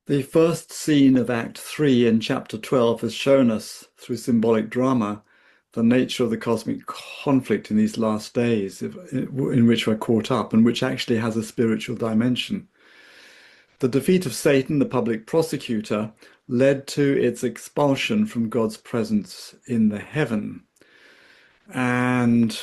The first scene of Act 3 in Chapter 12 has shown us, through symbolic drama, the nature of the cosmic conflict in these last days in which we're caught up and which actually has a spiritual dimension. The defeat of Satan, the public prosecutor, led to its expulsion from God's presence in the heaven. And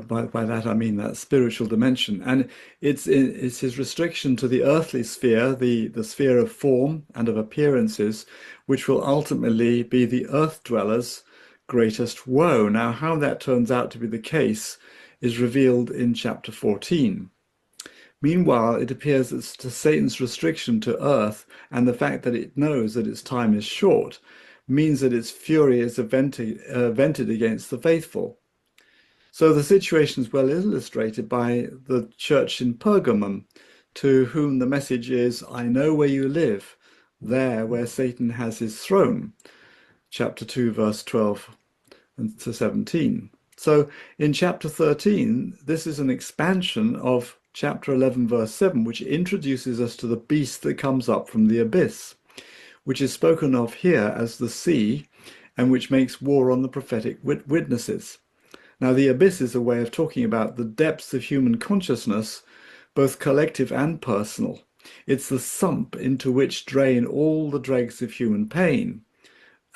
by that I mean that spiritual dimension. And it's his restriction to the earthly sphere, the sphere of form and of appearances, which will ultimately be the earth dwellers' greatest woe. Now, how that turns out to be the case is revealed in chapter 14. Meanwhile, it appears that Satan's restriction to earth and the fact that it knows that its time is short means that its fury is vented against the faithful. So the situation is well illustrated by the church in Pergamum, to whom the message is, I know where you live, there where Satan has his throne. Chapter 2, verse 12 to 17. So in chapter 13, this is an expansion of chapter 11, verse 7, which introduces us to the beast that comes up from the abyss, which is spoken of here as the sea, and which makes war on the prophetic witnesses. Now, the abyss is a way of talking about the depths of human consciousness, both collective and personal. It's the sump into which drain all the dregs of human pain.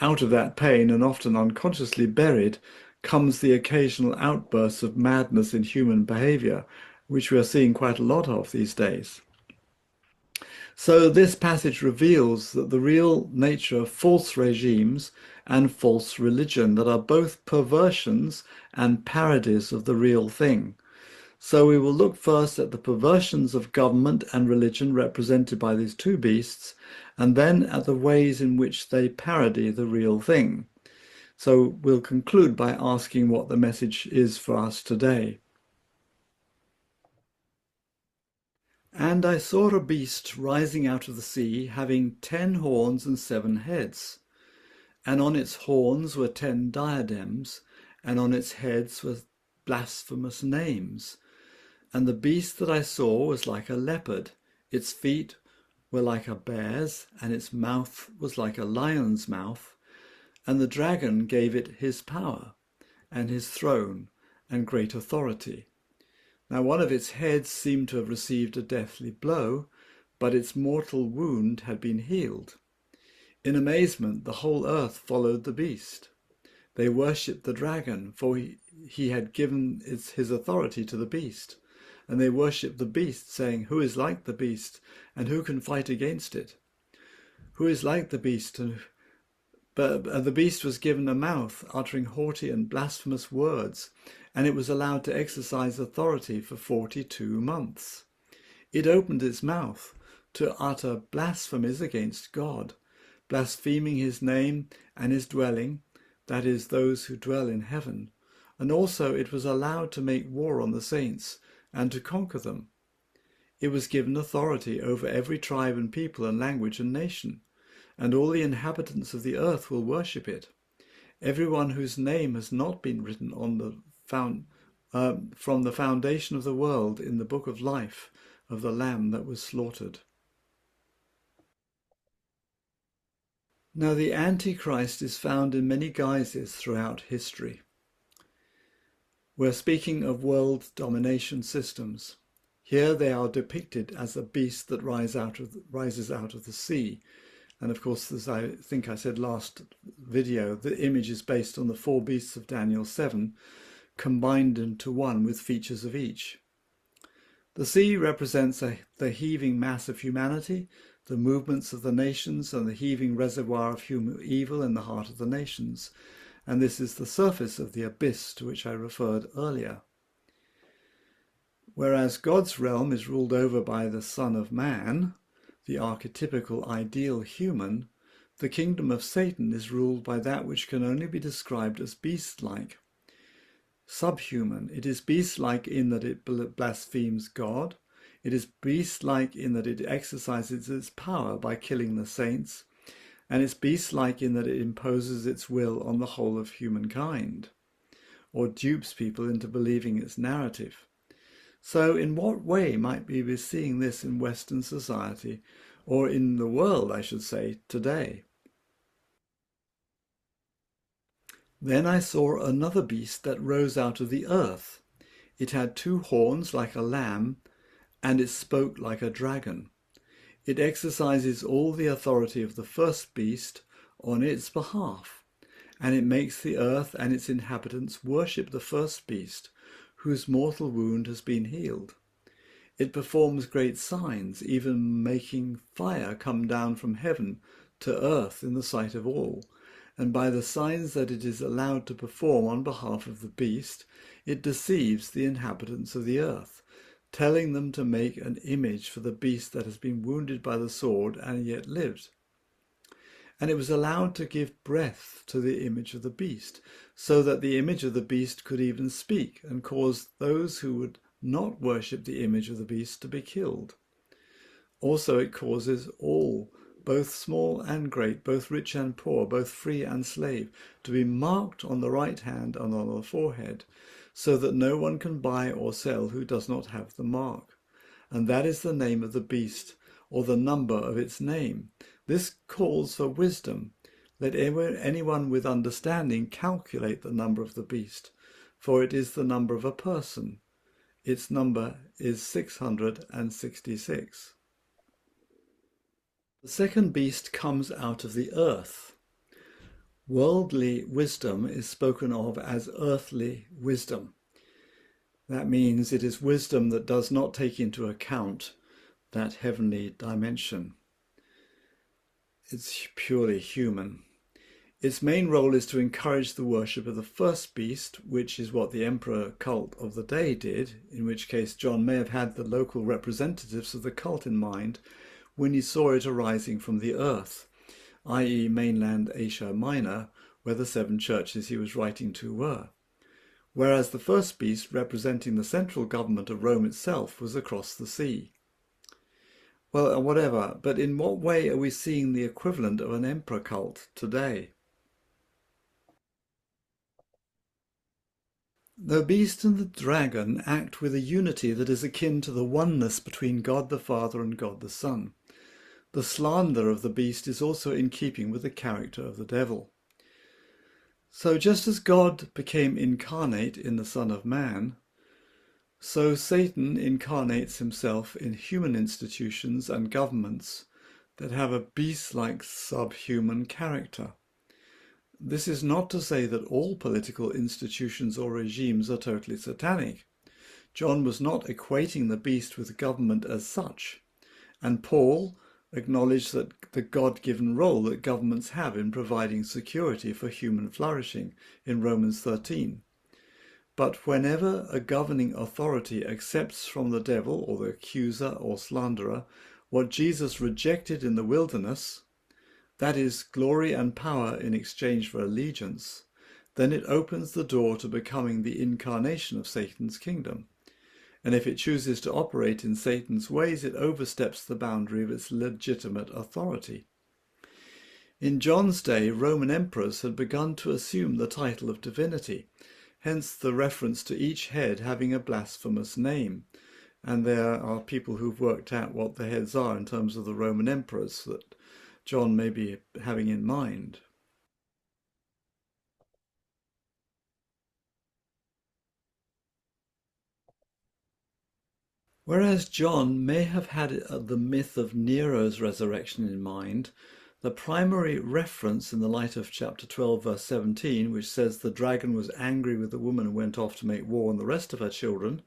Out of that pain, and often unconsciously buried, comes the occasional outbursts of madness in human behavior, which we are seeing quite a lot of these days. So this passage reveals that the real nature of false regimes and false religion that are both perversions and parodies of the real thing. So we will look first at the perversions of government and religion represented by these two beasts, and then at the ways in which they parody the real thing. So we'll conclude by asking what the message is for us today. And I saw a beast rising out of the sea, having 10 horns and 7 heads. And on its horns were 10 diadems, and on its heads were blasphemous names. And the beast that I saw was like a leopard. Its feet were like a bear's, and its mouth was like a lion's mouth. And the dragon gave it his power, and his throne, and great authority. Now one of its heads seemed to have received a deathly blow, but its mortal wound had been healed. In amazement, the whole earth followed the beast. They worshipped the dragon, for he had given his authority to the beast. And they worshipped the beast, saying, Who is like the beast, and who can fight against it? Who is like the beast? But the beast was given a mouth, uttering haughty and blasphemous words, and it was allowed to exercise authority for 42 months. It opened its mouth to utter blasphemies against God, blaspheming his name and his dwelling, that is, those who dwell in heaven. And also it was allowed to make war on the saints and to conquer them. It was given authority over every tribe and people and language and nation, and all the inhabitants of the earth will worship it. Everyone whose name has not been written on from the foundation of the world in the book of life of the Lamb that was slaughtered. Now the Antichrist is found in many guises throughout history. We're speaking of world domination systems. Here they are depicted as a beast that rises out of the sea. And of course, as I think I said last video, the image is based on the 4 beasts of Daniel 7, combined into one with features of each. The sea represents the heaving mass of humanity, the movements of the nations, and the heaving reservoir of human evil in the heart of the nations. And this is the surface of the abyss to which I referred earlier. Whereas God's realm is ruled over by the Son of Man, the archetypical ideal human, the kingdom of Satan is ruled by that which can only be described as beast-like. Subhuman. It is beast-like in that it blasphemes God. It is beast-like in that it exercises its power by killing the saints. And it's beast-like in that it imposes its will on the whole of humankind, or dupes people into believing its narrative. So in what way might we be seeing this in Western society or in the world, I should say, today. Then I saw another beast that rose out of the earth. It had 2 horns like a lamb, and it spoke like a dragon. It exercises all the authority of the first beast on its behalf, and it makes the earth and its inhabitants worship the first beast, whose mortal wound has been healed. It performs great signs, even making fire come down from heaven to earth in the sight of all. And by the signs that it is allowed to perform on behalf of the beast, it deceives the inhabitants of the earth, telling them to make an image for the beast that has been wounded by the sword and yet lived. And it was allowed to give breath to the image of the beast, so that the image of the beast could even speak and cause those who would not worship the image of the beast to be killed. Also it causes all, both small and great, both rich and poor, both free and slave, to be marked on the right hand and on the forehead, so that no one can buy or sell who does not have the mark. And that is the name of the beast, or the number of its name. This calls for wisdom. Let anyone with understanding calculate the number of the beast, for it is the number of a person. Its number is 666. The second beast comes out of the earth. Worldly wisdom is spoken of as earthly wisdom. That means it is wisdom that does not take into account that heavenly dimension. It's purely human. Its main role is to encourage the worship of the first beast, which is what the emperor cult of the day did, in which case John may have had the local representatives of the cult in mind when he saw it arising from the earth, i.e. mainland Asia Minor, where the 7 churches he was writing to were. Whereas the first beast, representing the central government of Rome itself, was across the sea. Well, whatever, but in what way are we seeing the equivalent of an emperor cult today? The beast and the dragon act with a unity that is akin to the oneness between God the Father and God the Son. The slander of the beast is also in keeping with the character of the devil. So just as God became incarnate in the Son of Man, so Satan incarnates himself in human institutions and governments that have a beast-like subhuman character. This is not to say that all political institutions or regimes are totally satanic. John was not equating the beast with government as such, and Paul acknowledged that the God-given role that governments have in providing security for human flourishing in Romans 13. But whenever a governing authority accepts from the devil or the accuser or slanderer what Jesus rejected in the wilderness, that is, glory and power in exchange for allegiance, then it opens the door to becoming the incarnation of Satan's kingdom. And if it chooses to operate in Satan's ways, it oversteps the boundary of its legitimate authority. In John's day, Roman emperors had begun to assume the title of divinity, hence the reference to each head having a blasphemous name. And there are people who've worked out what the heads are in terms of the Roman emperors that John may be having in mind. Whereas John may have had the myth of Nero's resurrection in mind, the primary reference in the light of chapter 12, verse 17, which says the dragon was angry with the woman and went off to make war on the rest of her children,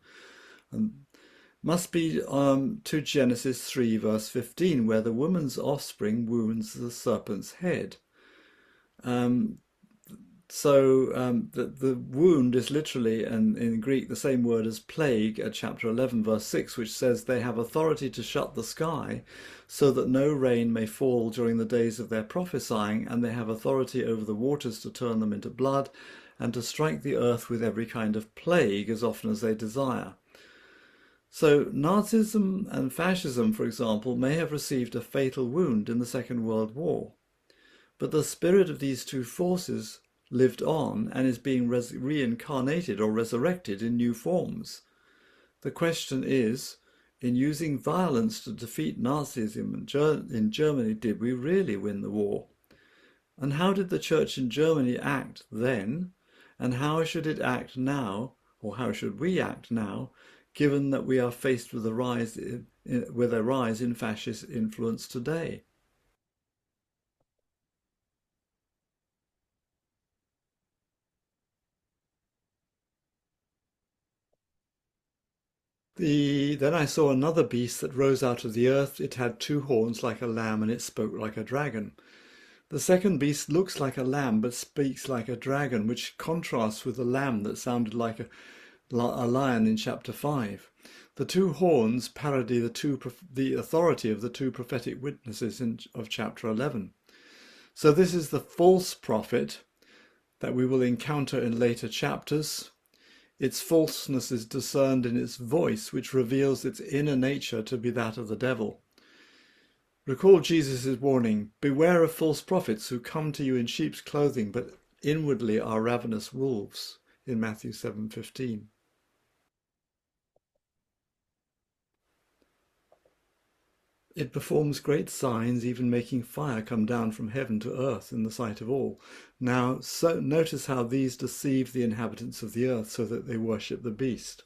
must be to Genesis 3, verse 15, where the woman's offspring wounds the serpent's head. The wound is literally, and in Greek, the same word as plague at chapter 11, verse 6, which says they have authority to shut the sky so that no rain may fall during the days of their prophesying, and they have authority over the waters to turn them into blood and to strike the earth with every kind of plague as often as they desire. So Nazism and fascism, for example, may have received a fatal wound in the Second World War. But the spirit of these two forces lived on and is being reincarnated or resurrected in new forms. The question is in using violence to defeat Nazism in Germany, did we really win the war? And how did the church in Germany act then? And how should it act now, or how should we act now, given that we are faced with a rise in fascist influence today? Then I saw another beast that rose out of the earth. It had two horns like a lamb, and it spoke like a dragon. The second beast looks like a lamb, but speaks like a dragon, which contrasts with the lamb that sounded like a lion in chapter 5. The two horns parody the authority of the two prophetic witnesses of chapter 11. So this is the false prophet that we will encounter in later chapters. Its falseness is discerned in its voice, which reveals its inner nature to be that of the devil. Recall Jesus' warning, beware of false prophets who come to you in sheep's clothing, but inwardly are ravenous wolves, in Matthew 7:15. It performs great signs, even making fire come down from heaven to earth in the sight of all. Now, notice how these deceive the inhabitants of the earth so that they worship the beast.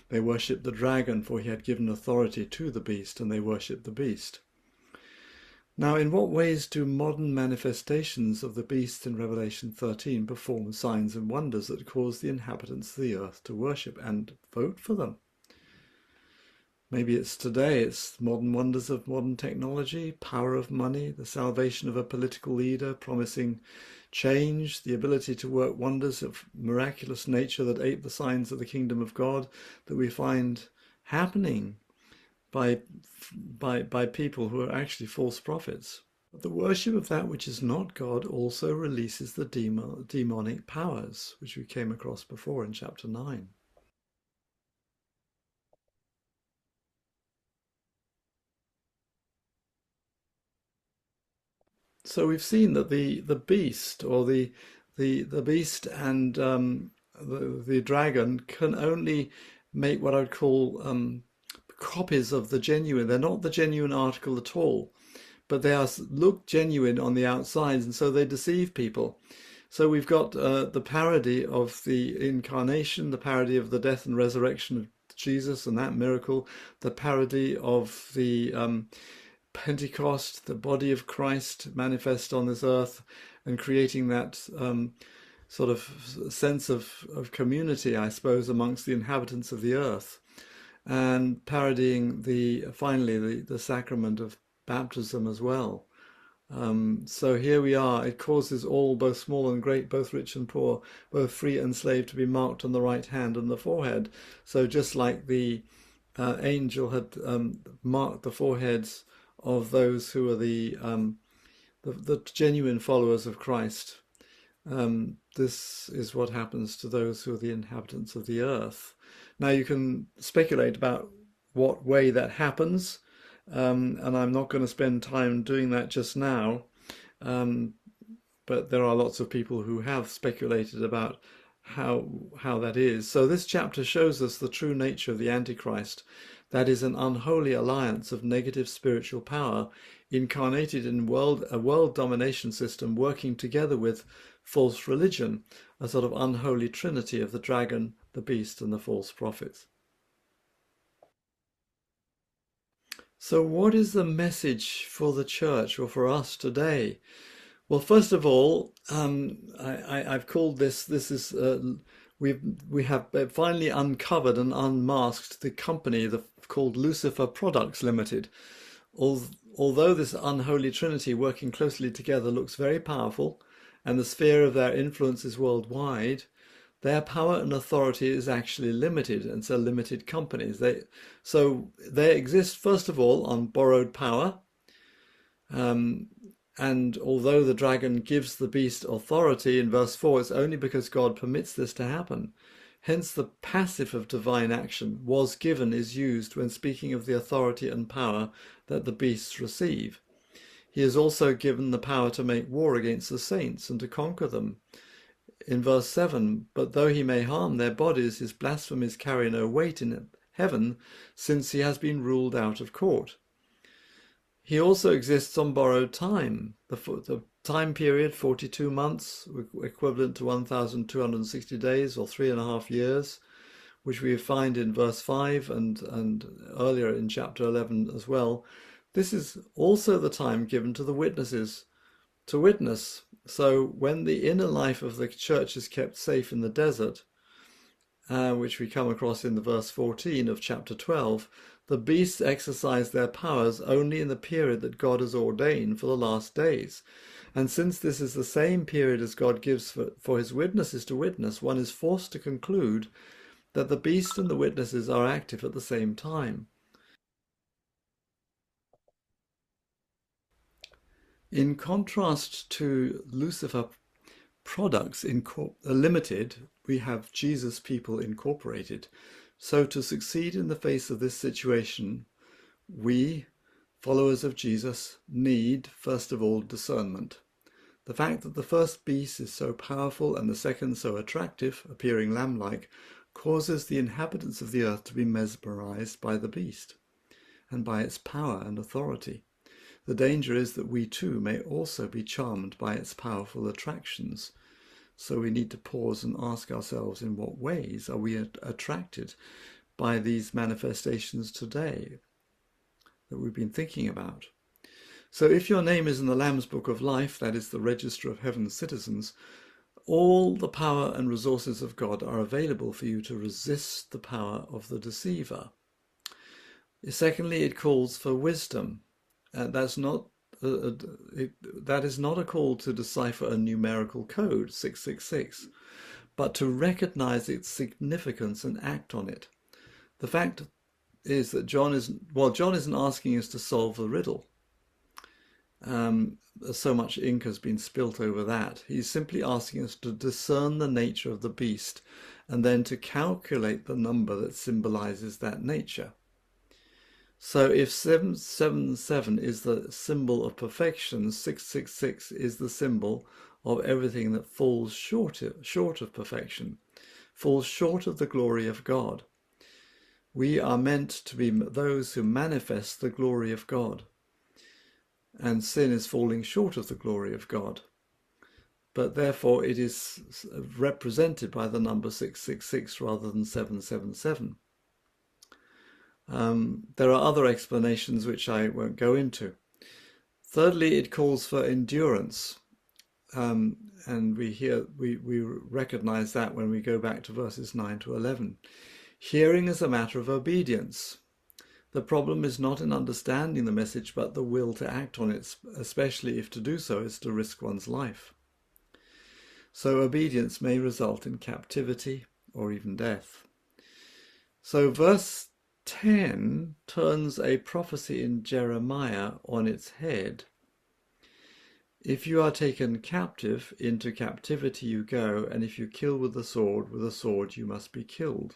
They worship the dragon, for he had given authority to the beast, and they worship the beast. Now, in what ways do modern manifestations of the beast in Revelation 13 perform signs and wonders that cause the inhabitants of the earth to worship and vote for them? Maybe it's today, it's modern wonders of modern technology, power of money, the salvation of a political leader promising change, the ability to work wonders of miraculous nature that ape the signs of the kingdom of God that we find happening by people who are actually false prophets. But the worship of that which is not God also releases the demonic powers, which we came across before in chapter 9. So we've seen that the beast, or the beast and the dragon can only make what I would call copies of the genuine. They're not the genuine article at all, but they look genuine on the outside, and so they deceive people. So we've got the parody of the incarnation, the parody of the death and resurrection of Jesus and that miracle, the parody of the Pentecost, the body of Christ manifest on this earth, and creating that sort of sense of community, I suppose, amongst the inhabitants of the earth, and parodying finally the sacrament of baptism as well. So here we are. It causes all, both small and great, both rich and poor, both free and slave, to be marked on the right hand and the forehead. So just like the angel had marked the foreheads of those who are the genuine followers of Christ, this is what happens to those who are the inhabitants of the earth. Now you can speculate about what way that happens, and I'm not going to spend time doing that just now, but there are lots of people who have speculated about how that is. So this chapter shows us the true nature of the Antichrist. That is an unholy alliance of negative spiritual power incarnated in a world domination system working together with false religion, a sort of unholy trinity of the dragon, the beast, and the false prophets. So what is the message for the church, or for us today? Well, first of all, I've called this is we have finally uncovered and unmasked the company called Lucifer Products Limited. Although this unholy trinity working closely together looks very powerful, and the sphere of their influence is worldwide, their power and authority is actually limited, and so limited companies. They exist, first of all, on borrowed power. And although the dragon gives the beast authority in verse 4, it's only because God permits this to happen. Hence the passive of divine action, was given, is used when speaking of the authority and power that the beasts receive. He is also given the power to make war against the saints and to conquer them. In verse 7, but though he may harm their bodies, his blasphemies carry no weight in heaven since he has been ruled out of court. He also exists on borrowed time. The time period, 42 months, equivalent to 1,260 days or 3.5 years, which we find in verse 5 and earlier in chapter 11 as well. This is also the time given to the witnesses to witness. So when the inner life of the church is kept safe in the desert, which we come across in the verse 14 of chapter 12, the beasts exercise their powers only in the period that God has ordained for the last days. And since this is the same period as God gives for his witnesses to witness, one is forced to conclude that the beast and the witnesses are active at the same time. In contrast to Lucifer Products Limited, we have Jesus People Incorporated. So to succeed in the face of this situation, we, followers of Jesus, need, first of all, discernment. The fact that the first beast is so powerful and the second so attractive, appearing lamb-like, causes the inhabitants of the earth to be mesmerized by the beast and by its power and authority. The danger is that we too may also be charmed by its powerful attractions. So we need to pause and ask ourselves, in what ways are we attracted by these manifestations today that we've been thinking about? So if your name is in the Lamb's Book of Life, that is the register of heaven's citizens, all the power and resources of God are available for you to resist the power of the deceiver. Secondly, it calls for wisdom. That is not a call to decipher a numerical code, 666, but to recognize its significance and act on it. The fact is that John isn't asking us to solve the riddle. So much ink has been spilt over that. He's simply asking us to discern the nature of the beast and then to calculate the number that symbolizes that nature. So if 777 is the symbol of perfection, 666 is the symbol of everything that falls short of perfection, falls short of the glory of God. We are meant to be those who manifest the glory of God. And sin is falling short of the glory of God. But therefore it is represented by the number 666 rather than 777. There are other explanations which I won't go into. Thirdly, it calls for endurance. And we recognize that when we go back to verses 9 to 11. Hearing is a matter of obedience. The problem is not in understanding the message, but the will to act on it, especially if to do so is to risk one's life. So obedience may result in captivity or even death. So verse 10 turns a prophecy in Jeremiah on its head. If you are taken captive, into captivity you go, and if you kill with a sword you must be killed.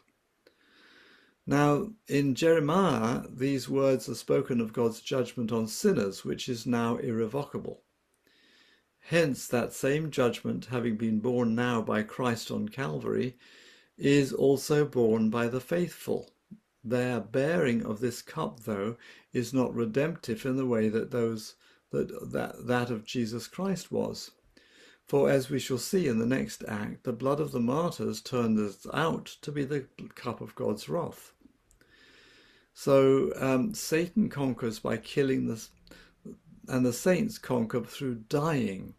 Now, in Jeremiah, these words are spoken of God's judgment on sinners, which is now irrevocable. Hence, that same judgment, having been borne now by Christ on Calvary, is also borne by the faithful. Their bearing of this cup, though, is not redemptive in the way that that of Jesus Christ was. For as we shall see in the next act, the blood of the martyrs turned out to be the cup of God's wrath. So Satan conquers by killing and the saints conquer through dying.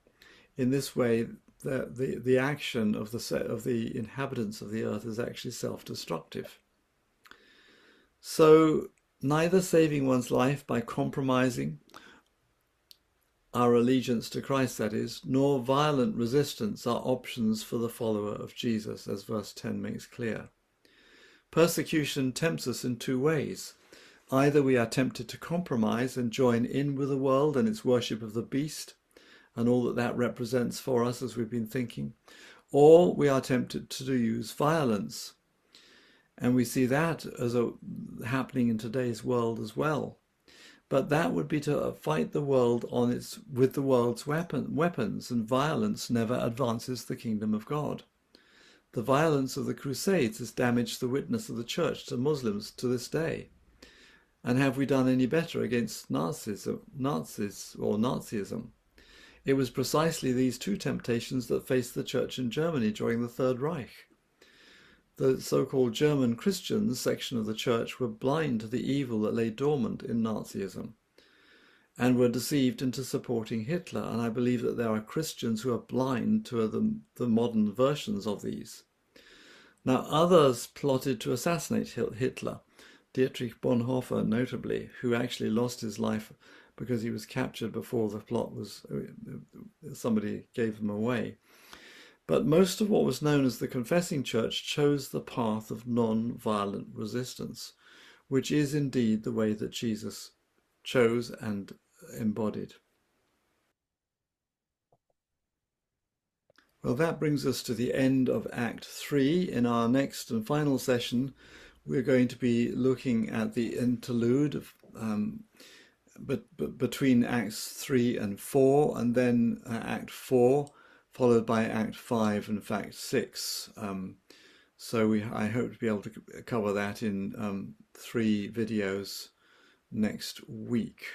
In this way, the action of the inhabitants of the earth is actually self-destructive. So neither saving one's life by compromising our allegiance to Christ, that is, nor violent resistance are options for the follower of Jesus, as verse 10 makes clear. Persecution tempts us in two ways. Either we are tempted to compromise and join in with the world and its worship of the beast and all that that represents for us, as we've been thinking, or we are tempted to use violence. And we see that as happening in today's world as well. But that would be to fight the world with the world's weapons, and violence never advances the kingdom of God. The violence of the Crusades has damaged the witness of the Church to Muslims to this day. And have we done any better against Nazis or Nazism? It was precisely these two temptations that faced the Church in Germany during the Third Reich. The so-called German Christians section of the Church were blind to the evil that lay dormant in Nazism and were deceived into supporting Hitler. And I believe that there are Christians who are blind to the modern versions of these. Now, others plotted to assassinate Hitler, Dietrich Bonhoeffer notably, who actually lost his life because he was captured before the plot was, somebody gave him away. But most of what was known as the Confessing Church chose the path of non-violent resistance, which is indeed the way that Jesus chose and embodied. Well, that brings us to the end of Act 3. In our next and final session, we're going to be looking at the interlude between Acts 3 and 4, and then Act 4, followed by Act 5 and Act 6. I hope to be able to cover that in 3 videos next week.